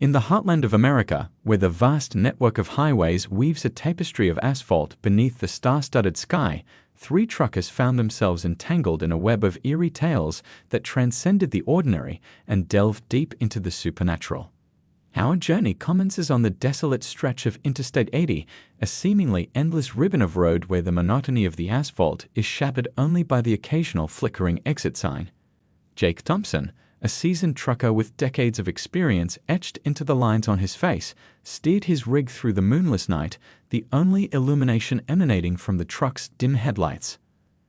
In the heartland of America, where the vast network of highways weaves a tapestry of asphalt beneath the star-studded sky, three truckers found themselves entangled in a web of eerie tales that transcended the ordinary and delved deep into the supernatural. Our journey commences on the desolate stretch of Interstate 80, a seemingly endless ribbon of road where the monotony of the asphalt is shattered only by the occasional flickering exit sign. Jake Thompson, a seasoned trucker with decades of experience etched into the lines on his face, steered his rig through the moonless night, the only illumination emanating from the truck's dim headlights.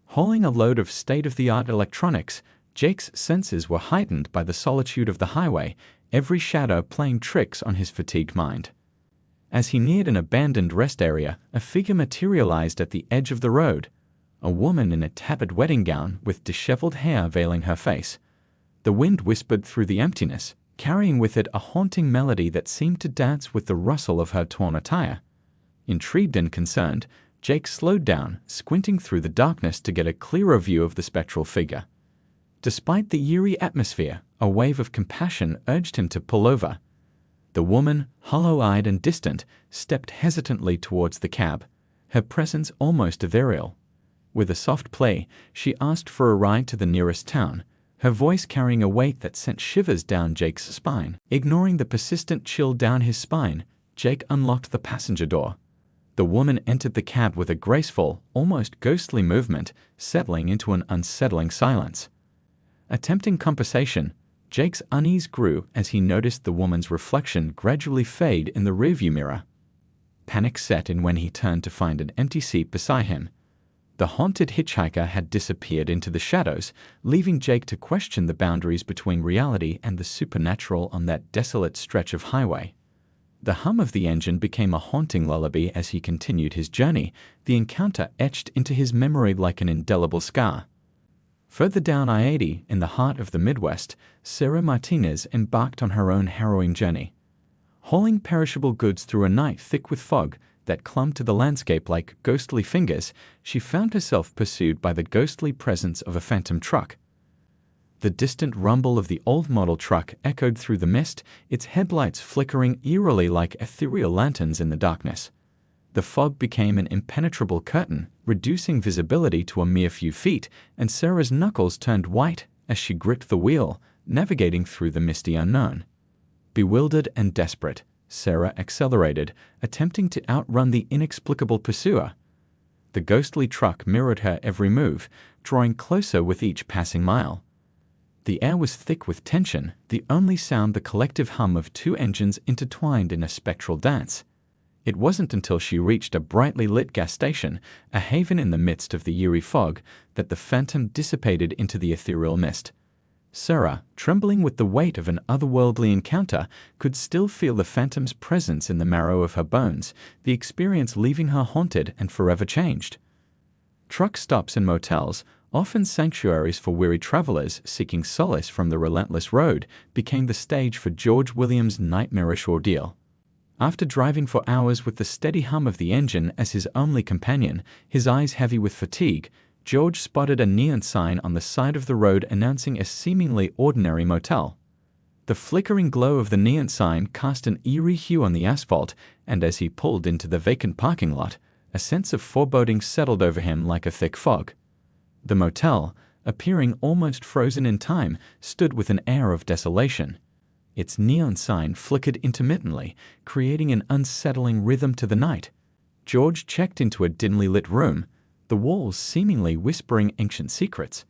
Hauling a load of state-of-the-art electronics, Jake's senses were heightened by the solitude of the highway, every shadow playing tricks on his fatigued mind. As he neared an abandoned rest area, a figure materialized at the edge of the road, a woman in a tattered wedding gown with disheveled hair veiling her face. The wind whispered through the emptiness, carrying with it a haunting melody that seemed to dance with the rustle of her torn attire. Intrigued and concerned, Jake slowed down, squinting through the darkness to get a clearer view of the spectral figure. Despite the eerie atmosphere, a wave of compassion urged him to pull over. The woman, hollow-eyed and distant, stepped hesitantly towards the cab, her presence almost ethereal. With a soft plea, she asked for a ride to the nearest town, her voice carrying a weight that sent shivers down Jake's spine. Ignoring the persistent chill down his spine, Jake unlocked the passenger door. The woman entered the cab with a graceful, almost ghostly movement, settling into an unsettling silence. Attempting conversation, Jake's unease grew as he noticed the woman's reflection gradually fade in the rearview mirror. Panic set in when he turned to find an empty seat beside him. The haunted hitchhiker had disappeared into the shadows, leaving Jake to question the boundaries between reality and the supernatural on that desolate stretch of highway. The hum of the engine became a haunting lullaby as he continued his journey, the encounter etched into his memory like an indelible scar. Further down I-80, in the heart of the Midwest, Sarah Martinez embarked on her own harrowing journey. Hauling perishable goods through a night thick with fog that clung to the landscape like ghostly fingers, she found herself pursued by the ghostly presence of a phantom truck. The distant rumble of the old model truck echoed through the mist, its headlights flickering eerily like ethereal lanterns in the darkness. The fog became an impenetrable curtain, reducing visibility to a mere few feet, and Sarah's knuckles turned white as she gripped the wheel, navigating through the misty unknown. Bewildered and desperate, Sarah accelerated, attempting to outrun the inexplicable pursuer. The ghostly truck mirrored her every move, drawing closer with each passing mile. The air was thick with tension, the only sound the collective hum of two engines intertwined in a spectral dance. It wasn't until she reached a brightly lit gas station, a haven in the midst of the eerie fog, that the phantom dissipated into the ethereal mist. Sarah, trembling with the weight of an otherworldly encounter, could still feel the phantom's presence in the marrow of her bones, the experience leaving her haunted and forever changed. Truck stops and motels, often sanctuaries for weary travelers seeking solace from the relentless road, became the stage for George Williams' nightmarish ordeal. After driving for hours with the steady hum of the engine as his only companion, his eyes heavy with fatigue, George spotted a neon sign on the side of the road announcing a seemingly ordinary motel. The flickering glow of the neon sign cast an eerie hue on the asphalt, and as he pulled into the vacant parking lot, a sense of foreboding settled over him like a thick fog. The motel, appearing almost frozen in time, stood with an air of desolation. Its neon sign flickered intermittently, creating an unsettling rhythm to the night. George checked into a dimly lit room, the walls seemingly whispering ancient secrets.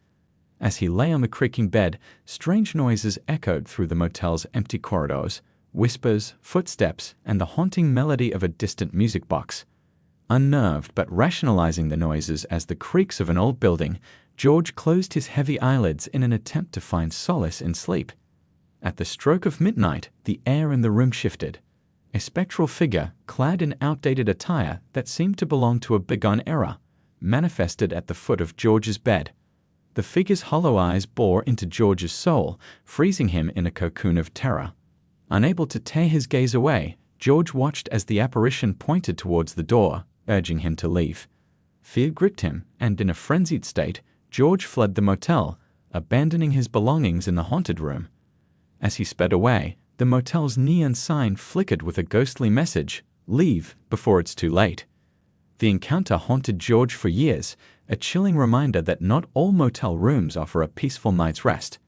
As he lay on the creaking bed, strange noises echoed through the motel's empty corridors, whispers, footsteps, and the haunting melody of a distant music box. Unnerved but rationalizing the noises as the creaks of an old building, George closed his heavy eyelids in an attempt to find solace in sleep. At the stroke of midnight, the air in the room shifted. A spectral figure, clad in outdated attire that seemed to belong to a bygone era, manifested at the foot of George's bed. The figure's hollow eyes bore into George's soul, freezing him in a cocoon of terror. Unable to tear his gaze away, George watched as the apparition pointed towards the door, urging him to leave. Fear gripped him, and in a frenzied state, George fled the motel, abandoning his belongings in the haunted room. As he sped away, The motel's neon sign flickered with a ghostly message, "Leave before it's too late." The encounter haunted George for years, a chilling reminder that not all motel rooms offer a peaceful night's rest.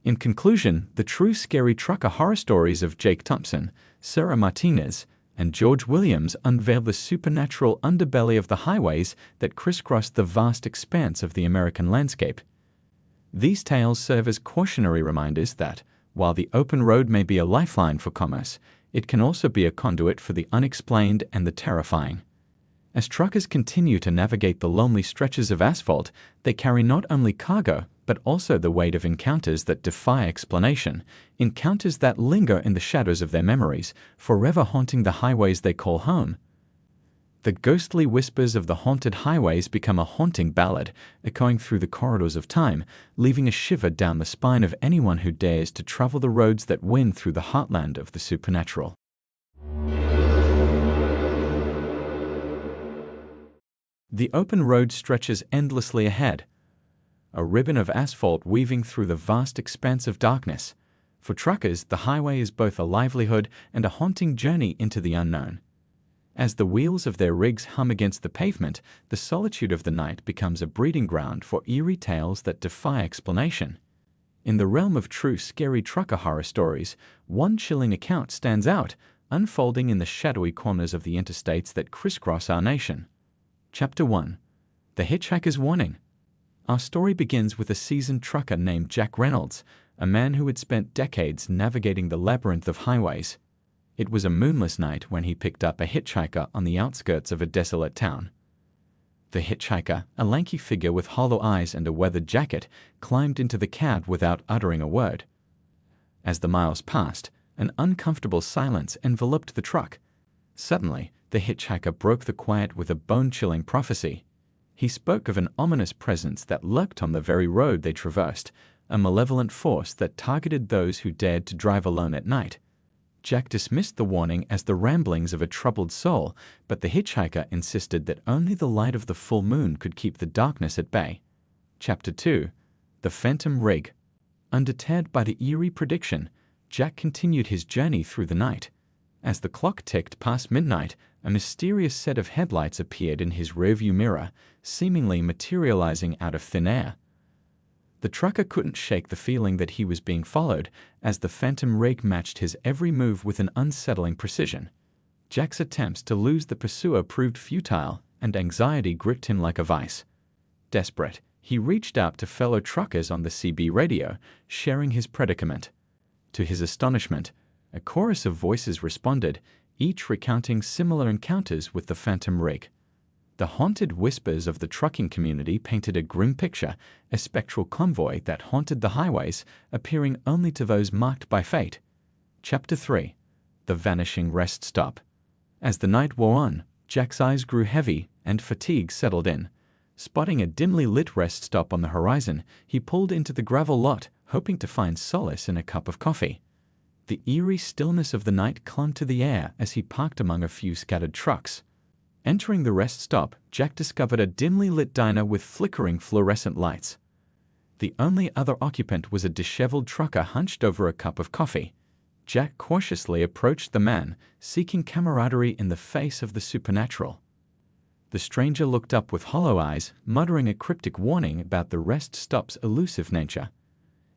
In conclusion, the true scary trucker horror stories of Jake Thompson, Sarah Martinez, and George Williams unveil the supernatural underbelly of the highways that crisscross the vast expanse of the American landscape. These tales serve as cautionary reminders that, while the open road may be a lifeline for commerce, it can also be a conduit for the unexplained and the terrifying. As truckers continue to navigate the lonely stretches of asphalt, they carry not only cargo, but also the weight of encounters that defy explanation, encounters that linger in the shadows of their memories, forever haunting the highways they call home. The ghostly whispers of the haunted highways become a haunting ballad, echoing through the corridors of time, leaving a shiver down the spine of anyone who dares to travel the roads that win through the heartland of the supernatural. The open road stretches endlessly ahead, a ribbon of asphalt weaving through the vast expanse of darkness. For truckers, the highway is both a livelihood and a haunting journey into the unknown. As the wheels of their rigs hum against the pavement, the solitude of the night becomes a breeding ground for eerie tales that defy explanation. In the realm of true scary trucker horror stories, one chilling account stands out, unfolding in the shadowy corners of the interstates that crisscross our nation. Chapter 1. The Hitchhiker's Warning. Our story begins with a seasoned trucker named Jack Reynolds, a man who had spent decades navigating the labyrinth of highways. It was a moonless night when he picked up a hitchhiker on the outskirts of a desolate town. The hitchhiker, a lanky figure with hollow eyes and a weathered jacket, climbed into the cab without uttering a word. As the miles passed, an uncomfortable silence enveloped the truck. Suddenly, the hitchhiker broke the quiet with a bone-chilling prophecy. He spoke of an ominous presence that lurked on the very road they traversed, a malevolent force that targeted those who dared to drive alone at night. Jack dismissed the warning as the ramblings of a troubled soul, but the hitchhiker insisted that only the light of the full moon could keep the darkness at bay. Chapter 2. The Phantom Rig. Undeterred by the eerie prediction, Jack continued his journey through the night. As the clock ticked past midnight, a mysterious set of headlights appeared in his rearview mirror, seemingly materializing out of thin air. The trucker couldn't shake the feeling that he was being followed, as the phantom rig matched his every move with an unsettling precision. Jack's attempts to lose the pursuer proved futile, and anxiety gripped him like a vice. Desperate, he reached out to fellow truckers on the CB radio, sharing his predicament. To his astonishment, a chorus of voices responded, each recounting similar encounters with the phantom rig. The haunted whispers of the trucking community painted a grim picture, a spectral convoy that haunted the highways, appearing only to those marked by fate. Chapter 3. The Vanishing Rest Stop. As the night wore on, Jack's eyes grew heavy and fatigue settled in. Spotting a dimly lit rest stop on the horizon, he pulled into the gravel lot, hoping to find solace in a cup of coffee. The eerie stillness of the night clung to the air as he parked among a few scattered trucks. Entering the rest stop, Jack discovered a dimly lit diner with flickering fluorescent lights. The only other occupant was a disheveled trucker hunched over a cup of coffee. Jack cautiously approached the man, seeking camaraderie in the face of the supernatural. The stranger looked up with hollow eyes, muttering a cryptic warning about the rest stop's elusive nature.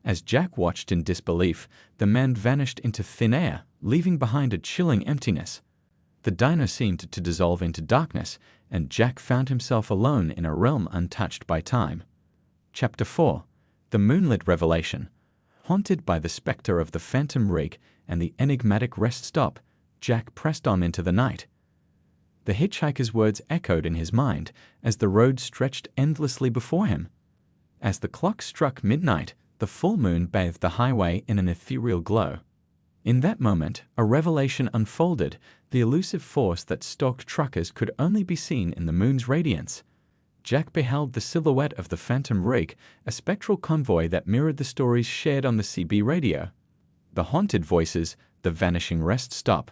As Jack watched in disbelief, the man vanished into thin air, leaving behind a chilling emptiness. The diner seemed to dissolve into darkness, and Jack found himself alone in a realm untouched by time. Chapter 4. The Moonlit Revelation. Haunted by the specter of the phantom rig and the enigmatic rest stop, Jack pressed on into the night. The hitchhiker's words echoed in his mind as the road stretched endlessly before him. As the clock struck midnight, the full moon bathed the highway in an ethereal glow. In that moment, a revelation unfolded. The elusive force that stalked truckers could only be seen in the moon's radiance. Jack beheld the silhouette of the phantom rig, a spectral convoy that mirrored the stories shared on the CB radio. The haunted voices, the vanishing rest stop,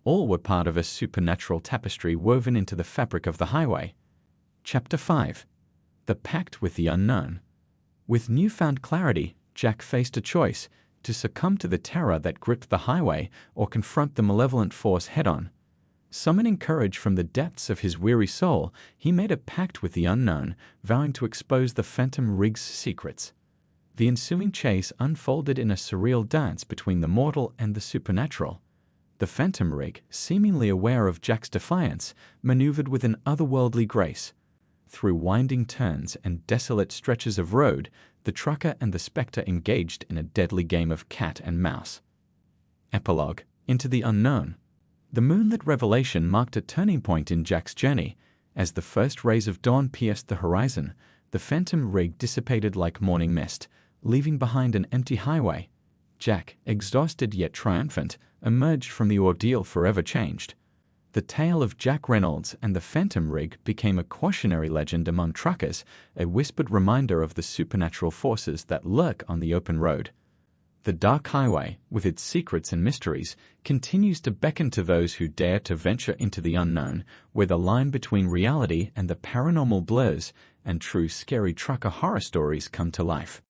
all were part of a supernatural tapestry woven into the fabric of the highway. Chapter 5. The Pact with the Unknown. With newfound clarity, Jack faced a choice: to succumb to the terror that gripped the highway or confront the malevolent force head-on. Summoning courage from the depths of his weary soul, he made a pact with the unknown, vowing to expose the phantom rig's secrets. The ensuing chase unfolded in a surreal dance between the mortal and the supernatural. The phantom rig, seemingly aware of Jack's defiance, maneuvered with an otherworldly grace. Through winding turns and desolate stretches of road, the trucker and the spectre engaged in a deadly game of cat and mouse. Epilogue: Into the Unknown. The moonlit revelation marked a turning point in Jack's journey. As the first rays of dawn pierced the horizon, the phantom rig dissipated like morning mist, leaving behind an empty highway. Jack, exhausted yet triumphant, emerged from the ordeal forever changed. The tale of Jack Reynolds and the phantom rig became a cautionary legend among truckers, a whispered reminder of the supernatural forces that lurk on the open road. The dark highway, with its secrets and mysteries, continues to beckon to those who dare to venture into the unknown, where the line between reality and the paranormal blurs, and true scary trucker horror stories come to life.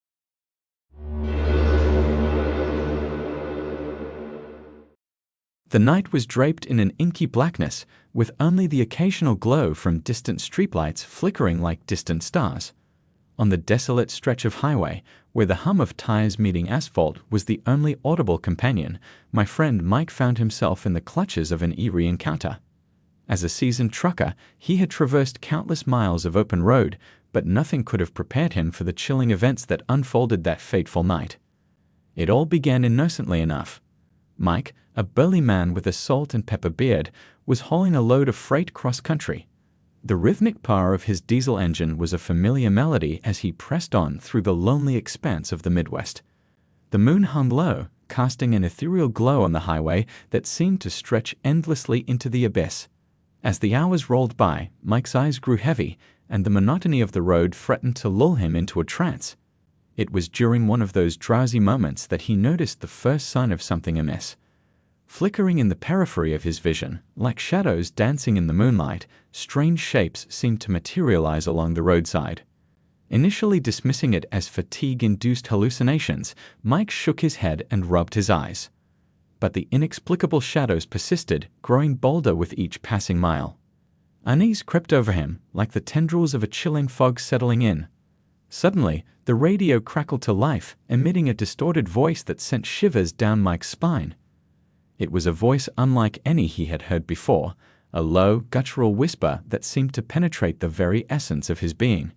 The night was draped in an inky blackness, with only the occasional glow from distant streetlights flickering like distant stars. On the desolate stretch of highway, where the hum of tires meeting asphalt was the only audible companion, my friend Mike found himself in the clutches of an eerie encounter. As a seasoned trucker, he had traversed countless miles of open road, but nothing could have prepared him for the chilling events that unfolded that fateful night. It all began innocently enough. Mike, a burly man with a salt and pepper beard, was hauling a load of freight cross-country. The rhythmic purr of his diesel engine was a familiar melody as he pressed on through the lonely expanse of the Midwest. The moon hung low, casting an ethereal glow on the highway that seemed to stretch endlessly into the abyss. As the hours rolled by, Mike's eyes grew heavy, and the monotony of the road threatened to lull him into a trance. It was during one of those drowsy moments that he noticed the first sign of something amiss. Flickering in the periphery of his vision, like shadows dancing in the moonlight, strange shapes seemed to materialize along the roadside. Initially dismissing it as fatigue-induced hallucinations, Mike shook his head and rubbed his eyes. But the inexplicable shadows persisted, growing bolder with each passing mile. Unease crept over him, like the tendrils of a chilling fog settling in. Suddenly, the radio crackled to life, emitting a distorted voice that sent shivers down Mike's spine. It was a voice unlike any he had heard before, a low, guttural whisper that seemed to penetrate the very essence of his being.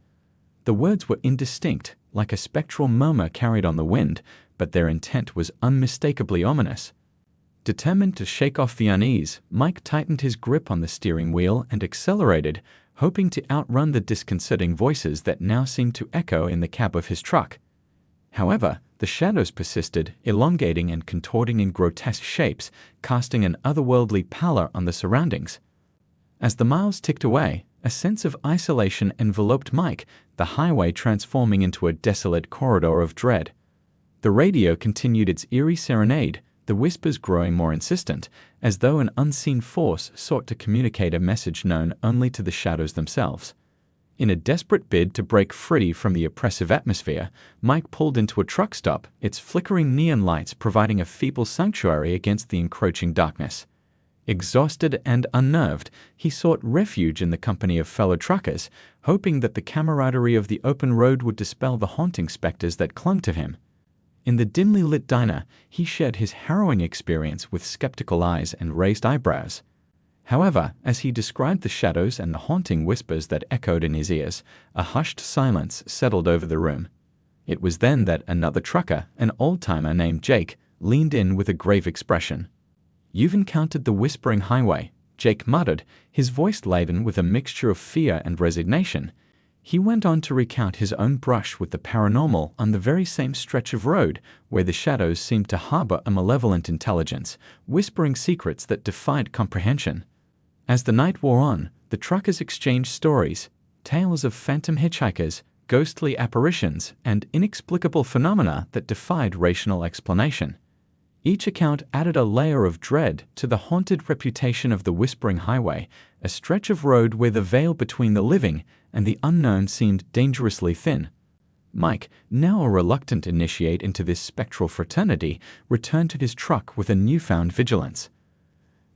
The words were indistinct, like a spectral murmur carried on the wind, but their intent was unmistakably ominous. Determined to shake off the unease, Mike tightened his grip on the steering wheel and accelerated, hoping to outrun the disconcerting voices that now seemed to echo in the cab of his truck. However, the shadows persisted, elongating and contorting in grotesque shapes, casting an otherworldly pallor on the surroundings. As the miles ticked away, a sense of isolation enveloped Mike, the highway transforming into a desolate corridor of dread. The radio continued its eerie serenade, the whispers growing more insistent, as though an unseen force sought to communicate a message known only to the shadows themselves. In a desperate bid to break free from the oppressive atmosphere, Mike pulled into a truck stop, its flickering neon lights providing a feeble sanctuary against the encroaching darkness. Exhausted and unnerved, he sought refuge in the company of fellow truckers, hoping that the camaraderie of the open road would dispel the haunting specters that clung to him. In the dimly lit diner, he shared his harrowing experience with skeptical eyes and raised eyebrows. However, as he described the shadows and the haunting whispers that echoed in his ears, a hushed silence settled over the room. It was then that another trucker, an old-timer named Jake, leaned in with a grave expression. "You've encountered the whispering highway," Jake muttered, his voice laden with a mixture of fear and resignation. He went on to recount his own brush with the paranormal on the very same stretch of road where the shadows seemed to harbor a malevolent intelligence, whispering secrets that defied comprehension. As the night wore on, the truckers exchanged stories, tales of phantom hitchhikers, ghostly apparitions, and inexplicable phenomena that defied rational explanation. Each account added a layer of dread to the haunted reputation of the Whispering Highway, a stretch of road where the veil between the living and the unknown seemed dangerously thin. Mike, now a reluctant initiate into this spectral fraternity, returned to his truck with a newfound vigilance.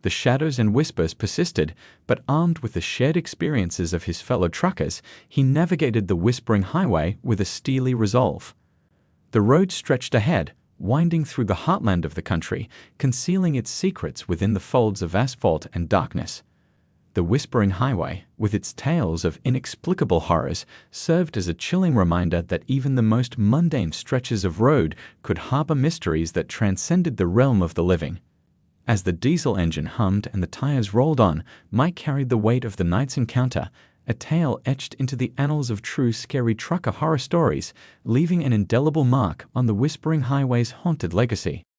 The shadows and whispers persisted, but armed with the shared experiences of his fellow truckers, he navigated the whispering highway with a steely resolve. The road stretched ahead, winding through the heartland of the country, concealing its secrets within the folds of asphalt and darkness. The whispering highway, with its tales of inexplicable horrors, served as a chilling reminder that even the most mundane stretches of road could harbor mysteries that transcended the realm of the living. As the diesel engine hummed and the tires rolled on, Mike carried the weight of the night's encounter, a tale etched into the annals of true scary trucker horror stories, leaving an indelible mark on the Whispering Highway's haunted legacy.